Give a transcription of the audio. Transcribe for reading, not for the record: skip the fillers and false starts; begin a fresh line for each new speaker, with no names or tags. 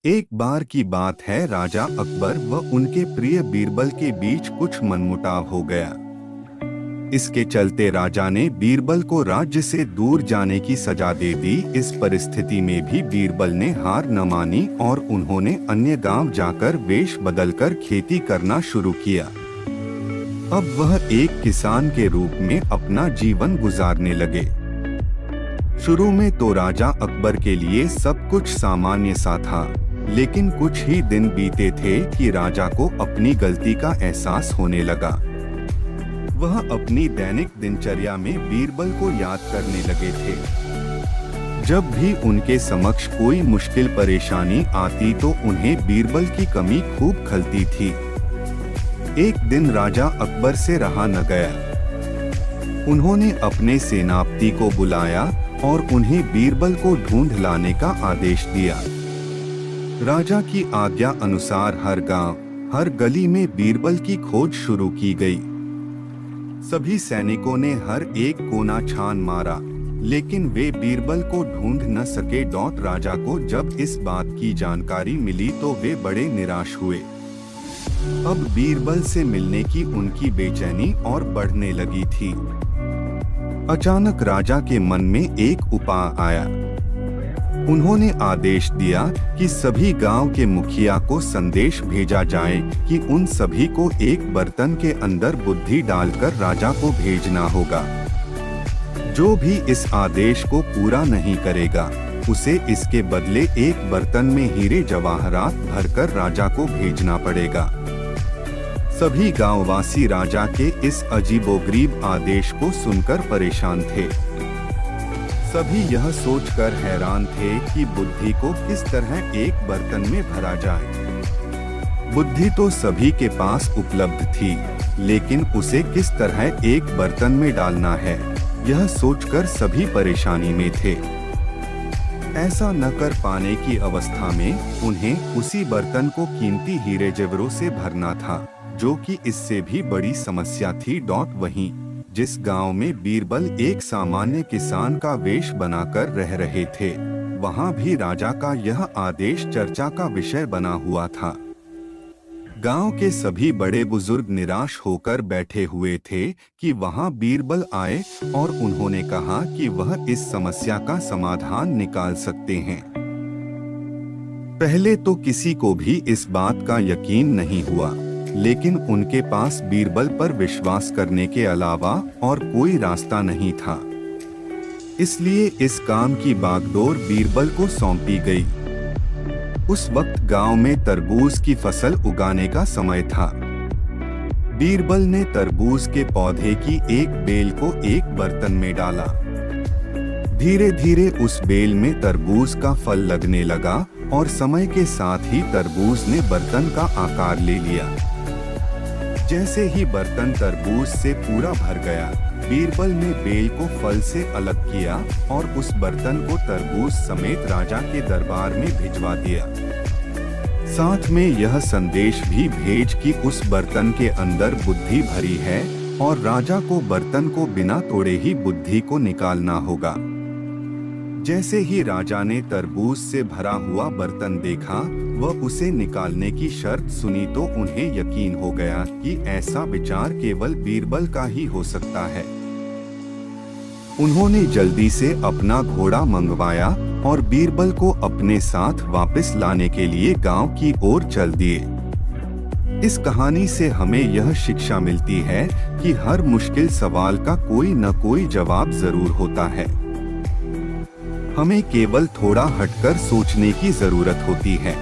एक बार की बात है, राजा अकबर व उनके प्रिय बीरबल के बीच कुछ मनमुटाव हो गया। इसके चलते राजा ने बीरबल को राज्य से दूर जाने की सजा दे दी। इस परिस्थिति में भी बीरबल ने हार न मानी और उन्होंने अन्य गांव जाकर वेश बदलकर खेती करना शुरू किया। अब वह एक किसान के रूप में अपना जीवन गुजारने लगे। शुरू में तो राजा अकबर के लिए सब कुछ सामान्य सा था, लेकिन कुछ ही दिन बीते थे कि राजा को अपनी गलती का एहसास होने लगा। वह अपनी दैनिक दिनचर्या में बीरबल को याद करने लगे थे। जब भी उनके समक्ष कोई मुश्किल परेशानी आती तो उन्हें बीरबल की कमी खूब खलती थी। एक दिन राजा अकबर से रहा न गया। उन्होंने अपने सेनापति को बुलाया और उन्हें बीरबल को ढूंढ लाने का आदेश दिया। राजा की आज्ञा अनुसार हर गांव, हर गली में बीरबल की खोज शुरू की गई। सभी सैनिकों ने हर एक कोना छान मारा, लेकिन वे बीरबल को ढूंढ न सके। राजा को जब इस बात की जानकारी मिली तो वे बड़े निराश हुए। अब बीरबल से मिलने की उनकी बेचैनी और बढ़ने लगी थी। अचानक राजा के मन में एक उपाय आया। उन्होंने आदेश दिया कि सभी गांव के मुखिया को संदेश भेजा जाए कि उन सभी को एक बर्तन के अंदर बुद्धि डालकर राजा को भेजना होगा। जो भी इस आदेश को पूरा नहीं करेगा, उसे इसके बदले एक बर्तन में हीरे जवाहरात भरकर राजा को भेजना पड़ेगा। सभी गांववासी राजा के इस अजीबोगरीब आदेश को सुनकर परेशान थे। सभी यह सोचकर हैरान थे कि बुद्धि को किस तरह एक बर्तन में भरा जाए। बुद्धि तो सभी के पास उपलब्ध थी, लेकिन उसे किस तरह एक बर्तन में डालना है, यह सोचकर सभी परेशानी में थे। ऐसा न कर पाने की अवस्था में उन्हें उसी बर्तन को कीमती हीरे जेवरों से भरना था, जो कि इससे भी बड़ी समस्या थी। वहीं जिस गांव में बीरबल एक सामान्य किसान का वेश बनाकर रह रहे थे, वहां भी राजा का यह आदेश चर्चा का विषय बना हुआ था। गांव के सभी बड़े बुजुर्ग निराश होकर बैठे हुए थे कि वहां बीरबल आए और उन्होंने कहा कि वह इस समस्या का समाधान निकाल सकते हैं। पहले तो किसी को भी इस बात का यकीन नहीं हुआ, लेकिन उनके पास बीरबल पर विश्वास करने के अलावा और कोई रास्ता नहीं था। इसलिए इस काम की बागडोर बीरबल को सौंपी गई। उस वक्त गांव में तरबूज की फसल उगाने का समय था। बीरबल ने तरबूज के पौधे की एक बेल को एक बर्तन में डाला। धीरे धीरे उस बेल में तरबूज का फल लगने लगा और समय के साथ ही तरबूज ने बर्तन का आकार ले लिया। जैसे ही बर्तन तरबूज से पूरा भर गया, बीरबल ने बेल को फल से अलग किया और उस बर्तन को तरबूज समेत राजा के दरबार में भिजवा दिया। साथ में यह संदेश भी भेज कि उस बर्तन के अंदर बुद्धि भरी है और राजा को बर्तन को बिना तोड़े ही बुद्धि को निकालना होगा। जैसे ही राजा ने तरबूज से भरा हुआ बर्तन देखा व उसे निकालने की शर्त सुनी तो उन्हें यकीन हो गया कि ऐसा विचार केवल बीरबल का ही हो सकता है। उन्होंने जल्दी से अपना घोड़ा मंगवाया और बीरबल को अपने साथ वापस लाने के लिए गांव की ओर चल दिए। इस कहानी से हमें यह शिक्षा मिलती है कि हर मुश्किल सवाल का कोई न कोई जवाब जरूर होता है। हमें केवल थोड़ा हटकर सोचने की जरूरत होती है।